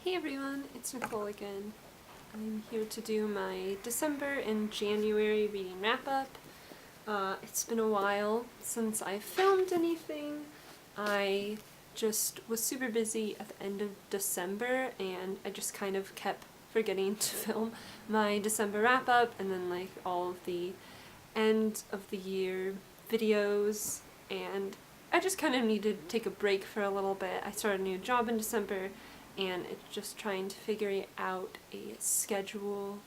Hey everyone, it's Nicole again. I'm here to do my December and January reading wrap-up. It's been a while since I filmed anything. I just was super busy at the end of December and I just kind of kept forgetting to film my December wrap-up and then like all of the end of the year videos, and I just kind of needed to take a break for a little bit. I started a new job in December and it's just trying to figure out a schedule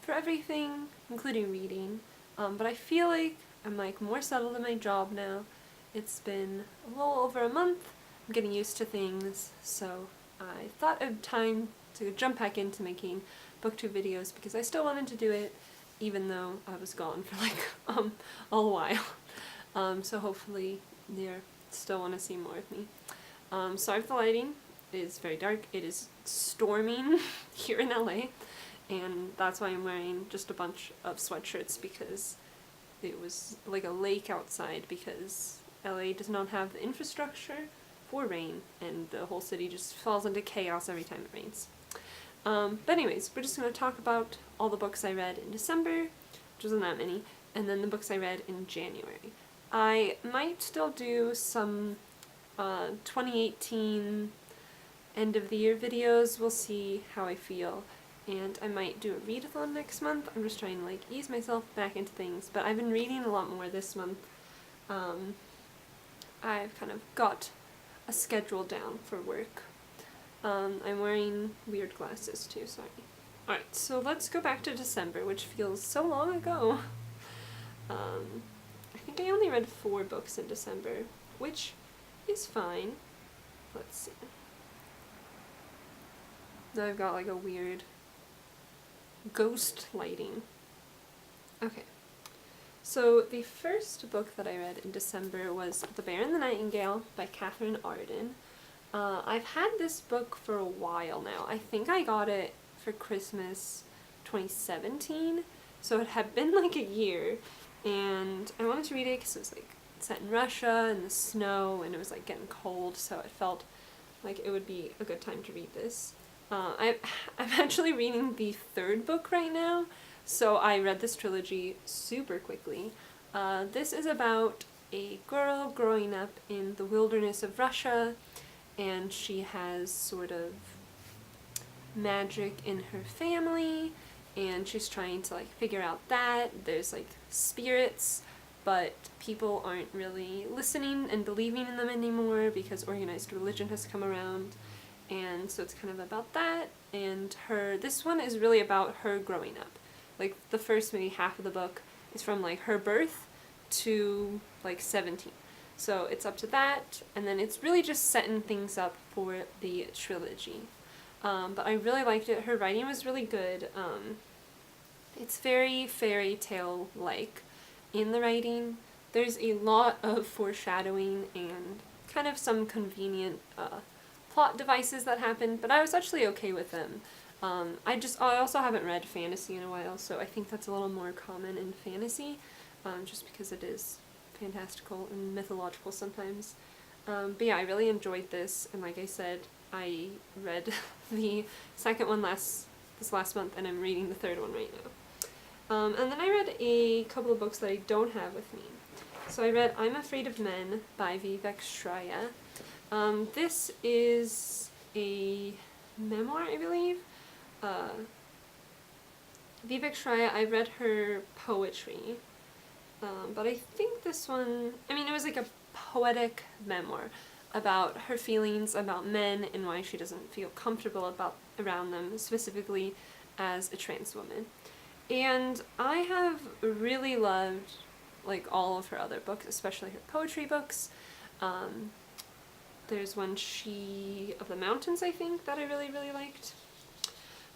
for everything, including reading. But I feel like I'm like more settled in my job now. It's been a little over a month. I'm getting used to things, so I thought it time to jump back into making booktube videos because I still wanted to do it even though I was gone for like a while. So hopefully you still want to see more of me. Sorry for the lighting. It is very dark. It is storming here in LA, and that's why I'm wearing just a bunch of sweatshirts because it was like a lake outside because LA does not have the infrastructure for rain and the whole city just falls into chaos every time it rains. But anyways, we're just going to talk about all the books I read in December, which wasn't that many, and then the books I read in January. I might still do some 2018 end of the year videos. We'll see how I feel, and I might do a readathon next month. I'm just trying to like ease myself back into things, but I've been reading a lot more this month. I've kind of got a schedule down for work. I'm wearing weird glasses too, sorry. Alright, so let's go back to December, which feels so long ago. I think I only read 4 books in December, which is fine. Let's see. Now I've got like a weird ghost lighting. Okay. So the first book that I read in December was The Bear and the Nightingale by Katherine Arden. I've had this book for a while now. I think I got it for Christmas 2017, so it had been like a year, and I wanted to read it because it was like set in Russia and the snow and it was like getting cold, so it felt like it would be a good time to read this. I'm actually reading the 3rd book right now, so I read this trilogy super quickly. This is about a girl growing up in the wilderness of Russia, and she has sort of magic in her family, and she's trying to like figure out that. There's like spirits, but people aren't really listening and believing in them anymore because organized religion has come around. And so it's kind of about that, and this one is really about her growing up. Like the first maybe half of the book is from like her birth to like 17. So it's up to that, and then it's really just setting things up for the trilogy. But I really liked it. Her writing was really good. It's very fairy tale-like in the writing. There's a lot of foreshadowing and kind of some convenient plot devices that happen, but I was actually okay with them. I also haven't read fantasy in a while, so I think that's a little more common in fantasy, just because it is fantastical and mythological sometimes. But yeah, I really enjoyed this, and like I said, I read the 2nd one this last month, and I'm reading the 3rd one right now. And then I read a couple of books that I don't have with me. So I read I'm Afraid of Men by Vivek Shraya. This is a memoir, I believe. Vivek Shraya, I read her poetry, but I think this one, it was like a poetic memoir about her feelings about men and why she doesn't feel comfortable around them, specifically as a trans woman. And I have really loved like all of her other books, especially her poetry books. There's one, She of the Mountains, I think, that I really, really liked.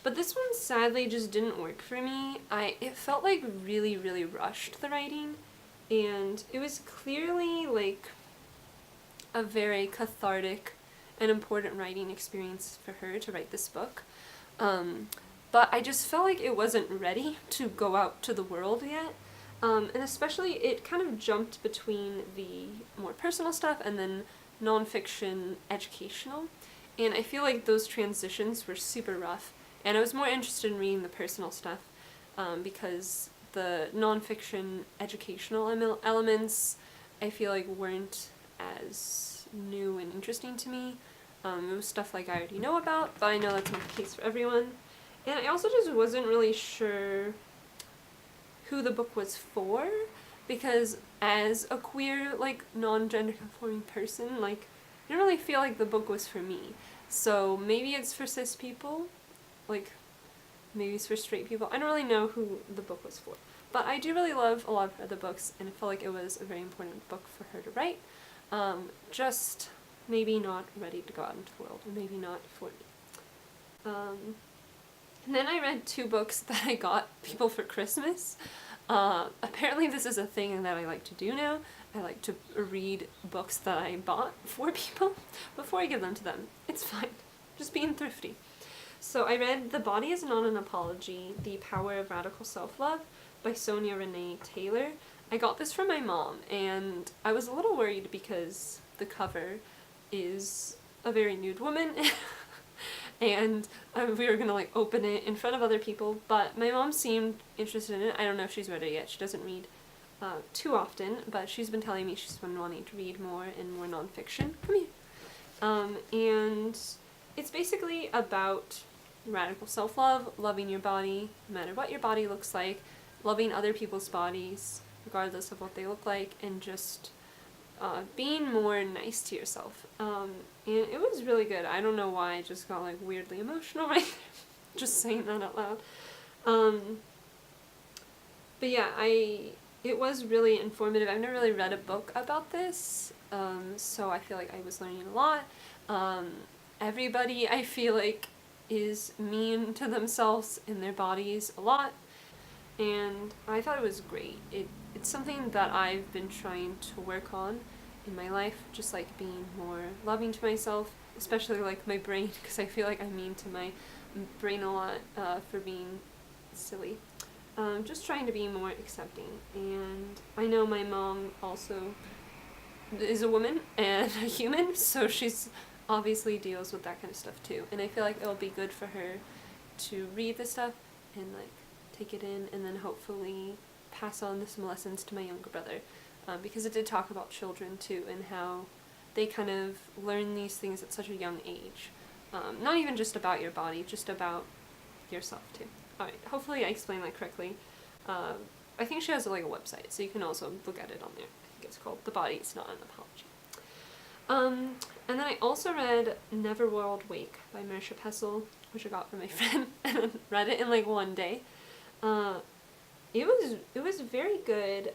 But this one sadly just didn't work for me. It felt like really, really rushed, the writing, and it was clearly like a very cathartic and important writing experience for her to write this book. But I just felt like it wasn't ready to go out to the world yet. And especially it kind of jumped between the more personal stuff and then nonfiction educational, And I feel like those transitions were super rough. And I was more interested in reading the personal stuff because the nonfiction educational elements I feel like weren't as new and interesting to me. It was stuff like I already know about, but I know that's not the case for everyone. And I also just wasn't really sure who the book was for, because as a queer, like, non-gender conforming person, like, I didn't really feel like the book was for me. So maybe it's for cis people, like, maybe it's for straight people. I don't really know who the book was for. But I do really love a lot of other books, and I felt like it was a very important book for her to write. Just maybe not ready to go out into the world, and maybe not for me. And then I read 2 books that I got people for Christmas. Apparently this is a thing that I like to do now. I like to read books that I bought for people before I give them to them. It's fine. Just being thrifty. So I read The Body is Not an Apology, The Power of Radical Self-Love by Sonia Renee Taylor. I got this from my mom, and I was a little worried because the cover is a very nude woman, and we were gonna like open it in front of other people, but my mom seemed interested in it. I don't know if she's read it yet. She doesn't read too often, but she's been telling me she's been wanting to read more and more nonfiction. Come here. And it's basically about radical self-love, loving your body, no matter what your body looks like, loving other people's bodies, regardless of what they look like, and just being more nice to yourself. And it was really good. I don't know why I just got like weirdly emotional right there, just saying that out loud. But yeah, it was really informative. I've never really read a book about this, so I feel like I was learning a lot. Everybody, I feel like, is mean to themselves and their bodies a lot, and I thought it was great. It's something that I've been trying to work on in my life, just like being more loving to myself, especially like my brain, because I feel like I'm mean to my brain a lot for being silly. Just trying to be more accepting. And I know my mom also is a woman and a human, so she's obviously deals with that kind of stuff too. And I feel like it'll be good for her to read this stuff and like take it in, and then hopefully pass on some lessons to my younger brother, because it did talk about children too and how they kind of learn these things at such a young age. Not even just about your body, just about yourself too. Alright, hopefully I explained that correctly. I think she has like a website, so you can also look at it on there. I think it's called The Body is Not an Apology. And then I also read Neverworld Wake by Marsha Pessel, which I got from my friend, and read it in like one day. It was very good,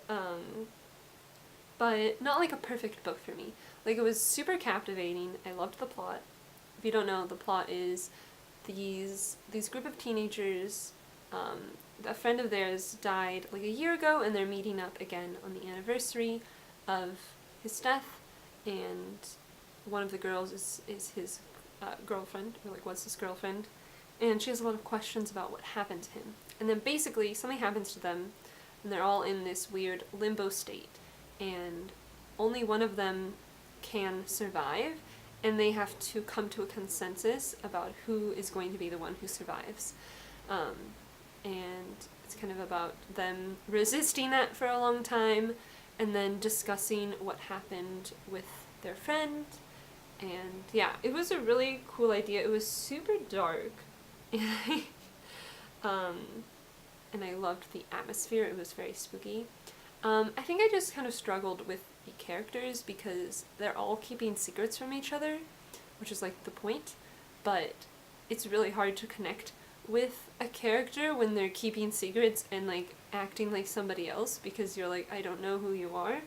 but not like a perfect book for me. Like, it was super captivating. I loved the plot. If you don't know, the plot is these group of teenagers, a friend of theirs died like a year ago, and they're meeting up again on the anniversary of his death, and one of the girls is his girlfriend, or like was his girlfriend, and she has a lot of questions about what happened to him. And then basically something happens to them, and they're all in this weird limbo state, and only one of them can survive, and they have to come to a consensus about who is going to be the one who survives. And it's kind of about them resisting that for a long time, and then discussing what happened with their friend. And yeah, it was a really cool idea. It was super dark, and I loved the atmosphere. It was very spooky. I think I just kind of struggled with the characters because they're all keeping secrets from each other, which is like the point, but it's really hard to connect with a character when they're keeping secrets and like acting like somebody else, because you're like, I don't know who you are,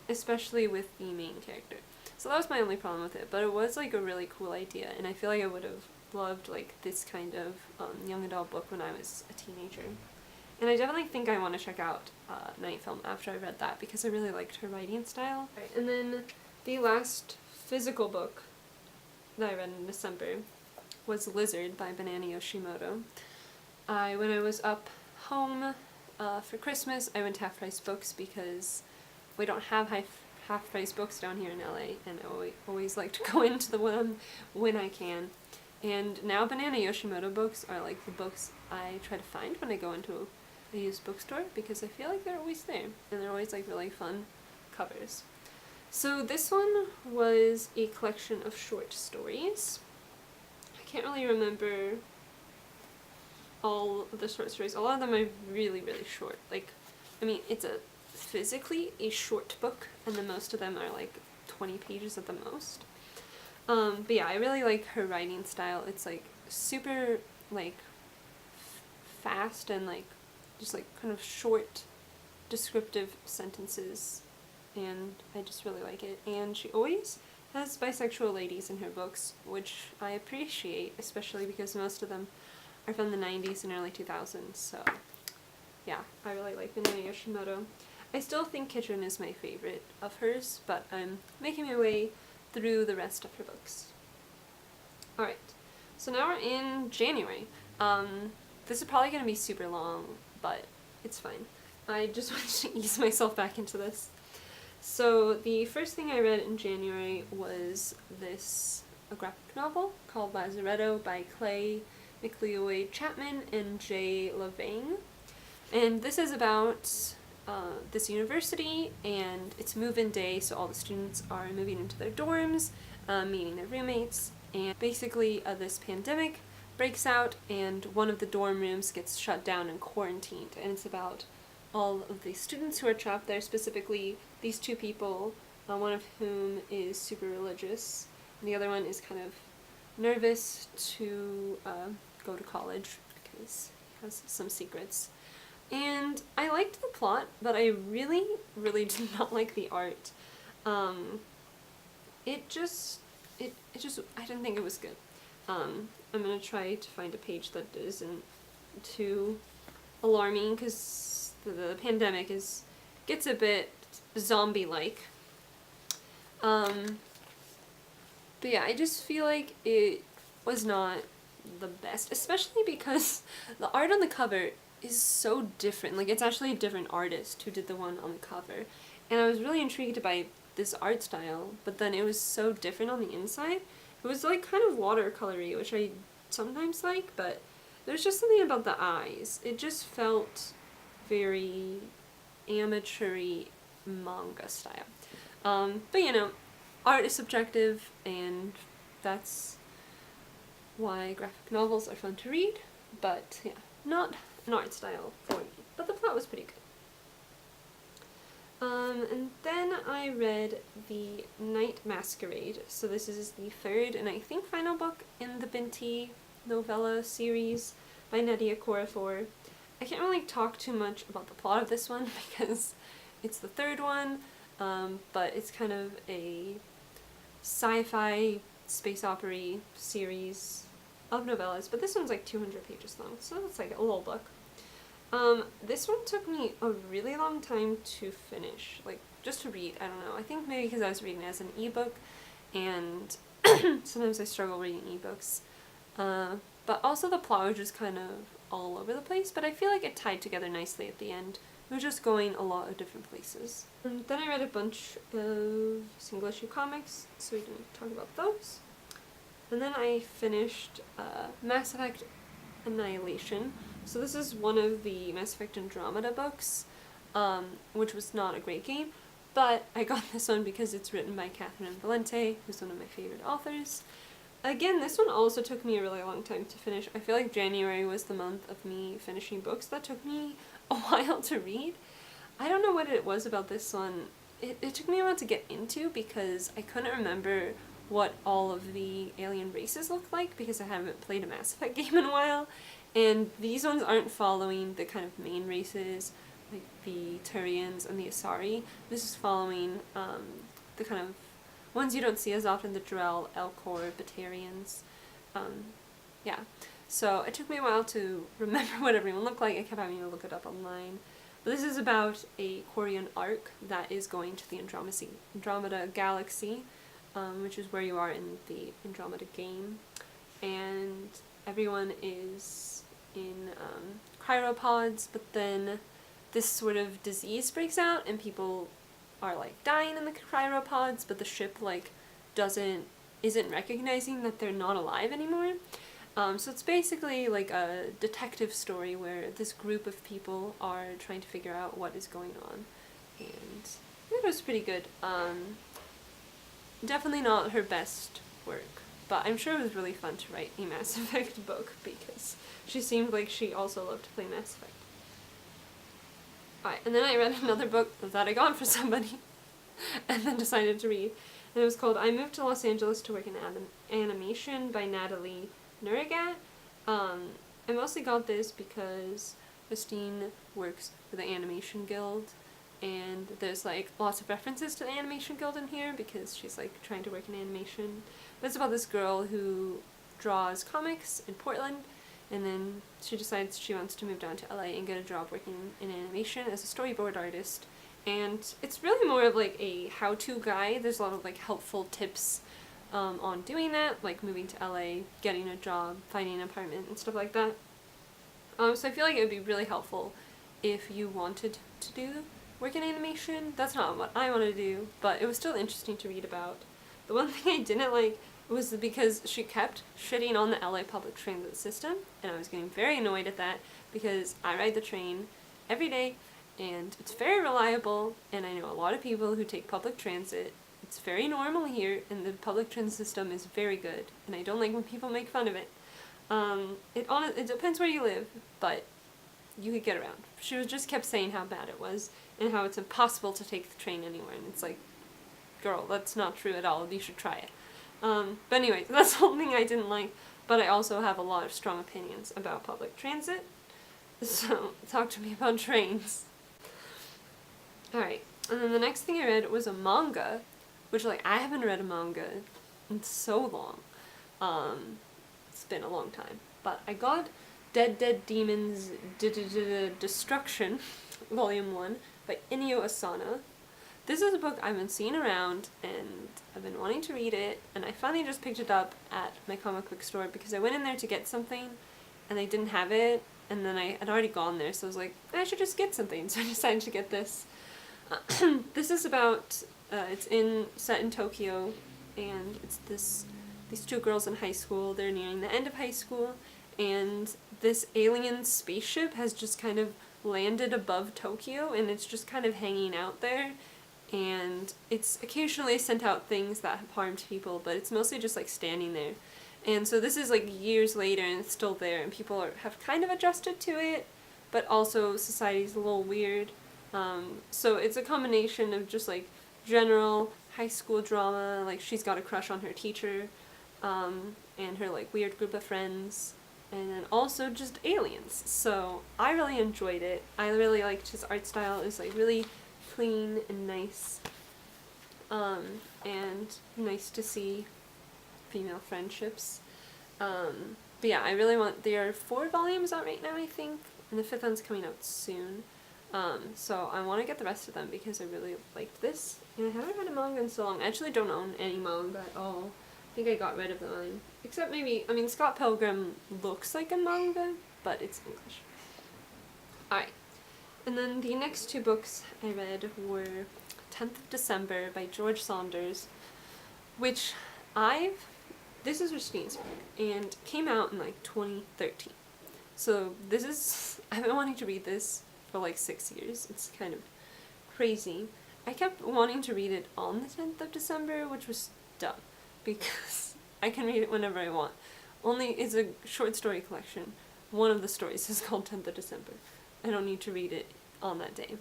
especially with the main character. So that was my only problem with it, but it was like a really cool idea, and I feel like I would have loved like this kind of young adult book when I was a teenager. And I definitely think I want to check out Night Film after I read that, because I really liked her writing style. Right, and then the last physical book that I read in December was Lizard by Banana Yoshimoto. When I was up home for Christmas, I went to Half Price Books because we don't have half-price books down here in LA, and I always like to go into the one when I can. And now Banana Yoshimoto books are like the books I try to find when I go into a used bookstore, because I feel like they're always there, and they're always like really fun covers. So this one was a collection of short stories. I can't really remember all of the short stories. A lot of them are really, really short. Like, I mean, it's physically a short book, and then most of them are like 20 pages at the most. But yeah, I really like her writing style. It's like super like fast and like just like kind of short descriptive sentences, and I just really like it. And she always has bisexual ladies in her books, which I appreciate, especially because most of them are from the 90s and early 2000s, so yeah, I really like Banana Yoshimoto. I still think Kitchen is my favorite of hers, but I'm making my way through the rest of her books. Alright, so now we're in January. This is probably going to be super long, but it's fine. I just wanted to ease myself back into this. So the first thing I read in January was a graphic novel called Lazaretto by Clay McLeod Chapman and Jay Levang. And this is about this university, and it's move-in day, so all the students are moving into their dorms, meeting their roommates, and basically this pandemic breaks out and one of the dorm rooms gets shut down and quarantined, and it's about all of the students who are trapped there, specifically these two people, one of whom is super religious, and the other one is kind of nervous to go to college because he has some secrets. And I liked the plot, but I really, really did not like the art. It just, I didn't think it was good. I'm gonna try to find a page that isn't too alarming, because the pandemic gets a bit zombie-like. But yeah, I just feel like it was not the best, especially because the art on the cover is so different. Like, it's actually a different artist who did the one on the cover, and I was really intrigued by this art style, but then it was so different on the inside. It was like kind of watercolory, which I sometimes like, but there's just something about the eyes. It just felt very amateur-y manga style. But you know, art is subjective, and that's why graphic novels are fun to read, but yeah, not an art style for me. But the plot was pretty good. And then I read The Night Masquerade. So this is the third and I think final book in the Binti novella series by Nadia Corafor. I can't really talk too much about the plot of this one because it's the third one, but it's kind of a sci-fi space opera series of novellas, but this one's like 200 pages long, so it's like a little book. This one took me a really long time to finish, like, just to read. I don't know, I think maybe because I was reading it as an ebook, and sometimes I struggle reading ebooks. But also the plot was just kind of all over the place, but I feel like it tied together nicely at the end. It was just going a lot of different places. And then I read a bunch of single issue comics, so we can talk about those. And then I finished Mass Effect Annihilation. So this is one of the Mass Effect Andromeda books, which was not a great game, but I got this one because it's written by Catherine Valente, who's one of my favorite authors. Again, this one also took me a really long time to finish. I feel like January was the month of me finishing books that took me a while to read. I don't know what it was about this one. It took me a while to get into because I couldn't remember what all of the alien races look like because I haven't played a Mass Effect game in a while. And these ones aren't following the kind of main races, like the Turians and the Asari. This is following the kind of ones you don't see as often, the Drell, Elcor, Batarians. Yeah. So it took me a while to remember what everyone looked like. I kept having to look it up online. But this is about a Quarian ark that is going to the Andromeda Galaxy, which is where you are in the Andromeda game. And everyone is in cryopods, but then this sort of disease breaks out and people are like dying in the cryopods, but the ship like isn't recognizing that they're not alive anymore. So it's basically like a detective story where this group of people are trying to figure out what is going on, and it was pretty good. Definitely not her best work, but I'm sure it was really fun to write a Mass Effect book because she seemed like she also loved to play Mass Effect. Alright, and then I read another book that I got for somebody and then decided to read, and it was called I Moved to Los Angeles to Work in Animation by Natalie Nurigat. I mostly got this because Christine works for the Animation Guild, and there's like lots of references to the Animation Guild in here because she's like trying to work in animation. But it's about this girl who draws comics in Portland, and then she decides she wants to move down to LA and get a job working in animation as a storyboard artist. And it's really more of like a how-to guide. There's a lot of like helpful tips on doing that, like moving to LA, getting a job, finding an apartment, and stuff like that. So I feel like it would be really helpful if you wanted to do work in animation. That's not what I want to do, but it was still interesting to read about. The one thing I didn't like was because she kept shitting on the LA public transit system, and I was getting very annoyed at that because I ride the train every day, and it's very reliable, and I know a lot of people who take public transit. It's very normal here, and the public transit system is very good, and I don't like when people make fun of it. It depends where you live, but you could get around. She just kept saying how bad it was, and how it's impossible to take the train anywhere, and it's like, girl, that's not true at all, you should try it. But anyway, that's something I didn't like, but I also have a lot of strong opinions about public transit, so talk to me about trains. Alright, and then the next thing I read was a manga, which, like, I haven't read a manga in so long. It's been a long time. But I got Dead Demons Destruction, Volume 1, by Inio Asano. This is a book I've been seeing around, and I've been wanting to read it, and I finally just picked it up at my comic book store because I went in there to get something, and they didn't have it, and then I had already gone there, so I was like, I should just get something, so I decided to get this. This is about, it's set in Tokyo, and it's these two girls in high school. They're nearing the end of high school, and this alien spaceship has just kind of landed above Tokyo, and it's just kind of hanging out there, and it's occasionally sent out things that have harmed people, but it's mostly just like standing there. And so this is like years later, and it's still there, and people have kind of adjusted to it, but also society's a little weird. So it's a combination of just like general high school drama, like she's got a crush on her teacher, and her like weird group of friends, and then also just aliens. So I really enjoyed it. I really liked his art style. It was like really clean and nice, and nice to see female friendships. But yeah, I really there are 4 volumes out right now, I think, and the 5th one's coming out soon. So I want to get the rest of them because I really liked this, and I haven't read a manga in so long. I actually don't own any manga at all. I think I got rid of mine. Except maybe, I mean, Scott Pilgrim looks like a manga, but it's English. Alright. And then the next 2 books I read were 10th of December by George Saunders, which this is Christine's book, and came out in like 2013. So I've been wanting to read this for like 6 years. It's kind of crazy. I kept wanting to read it on the 10th of December, which was dumb, because I can read it whenever I want. Only it's a short story collection. One of the stories is called 10th of December. I don't need to read it on that day.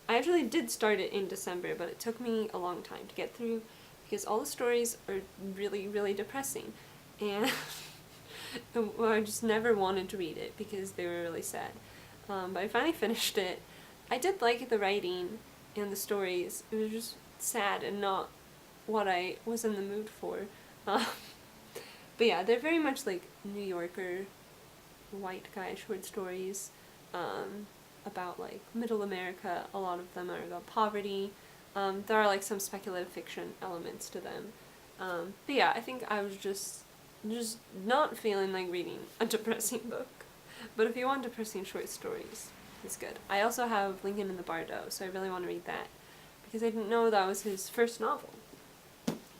I actually did start it in December, but it took me a long time to get through because all the stories are really, really depressing. And I just never wanted to read it because they were really sad. But I finally finished it. I did like the writing and the stories. It was just sad and not what I was in the mood for. But yeah, they're very much like New Yorker white guy short stories about like middle America. A lot of them are about poverty. There are like some speculative fiction elements to them. But yeah, I think I was just not feeling like reading a depressing book. But if you want depressing short stories, it's good. I also have Lincoln in the Bardo, so I really want to read that because I didn't know that was his first novel.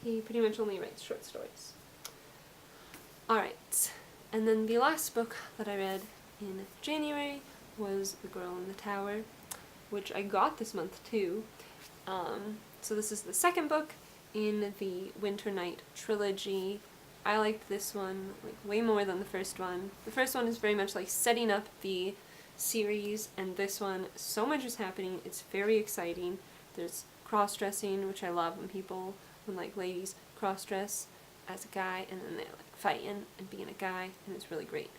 He pretty much only writes short stories. Alright, and then the last book that I read in January was The Girl in the Tower, which I got this month too. So this is the second book in the Winter Night trilogy. I liked this one like way more than the first one. The first one is very much like setting up the series, and this one, so much is happening. It's very exciting. There's cross-dressing, which I love when like ladies cross-dress as a guy and then they're like fighting and being a guy, and it's really great.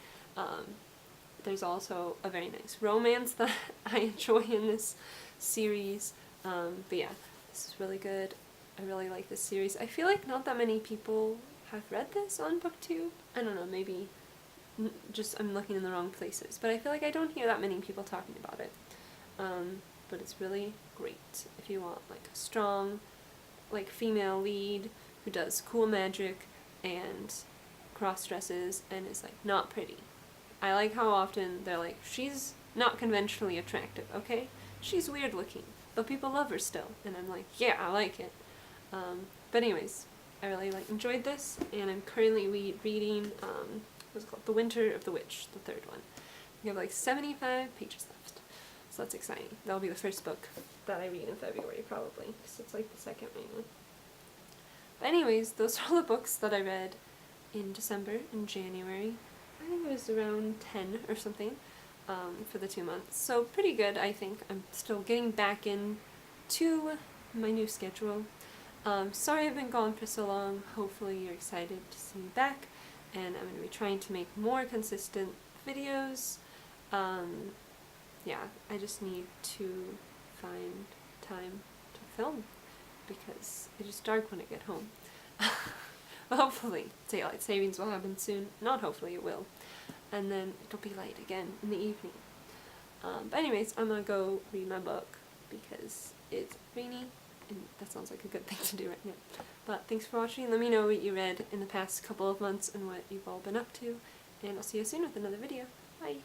There's also a very nice romance that I enjoy in this series. But yeah, this is really good. I really like this series. I feel like not that many people have read this on BookTube. I don't know, maybe just I'm looking in the wrong places, but I feel like I don't hear that many people talking about it. But it's really great if you want like a strong, like female lead who does cool magic and cross-dresses and is like not pretty. I like how often they're like, she's not conventionally attractive, okay? She's weird looking, but people love her still. And I'm like, yeah, I like it. But anyways, I really enjoyed this, and I'm currently reading, what's it called? The Winter of the Witch, the third one. We have like 75 pages left, so that's exciting. That'll be the first book that I read in February, probably, because it's like the second main one. But anyways, those are all the books that I read in December and January. I think it was around 10 or something for the 2 months. So pretty good, I think. I'm still getting back into my new schedule. Sorry I've been gone for so long. Hopefully you're excited to see me back, and I'm going to be trying to make more consistent videos. Yeah, I just need to find time to film, because it is dark when I get home. Hopefully daylight savings will happen soon. Not hopefully, it will. And then it'll be light again in the evening. But anyways, I'm gonna go read my book because it's rainy, and that sounds like a good thing to do right now. But thanks for watching. Let me know what you read in the past couple of months and what you've all been up to. And I'll see you soon with another video. Bye!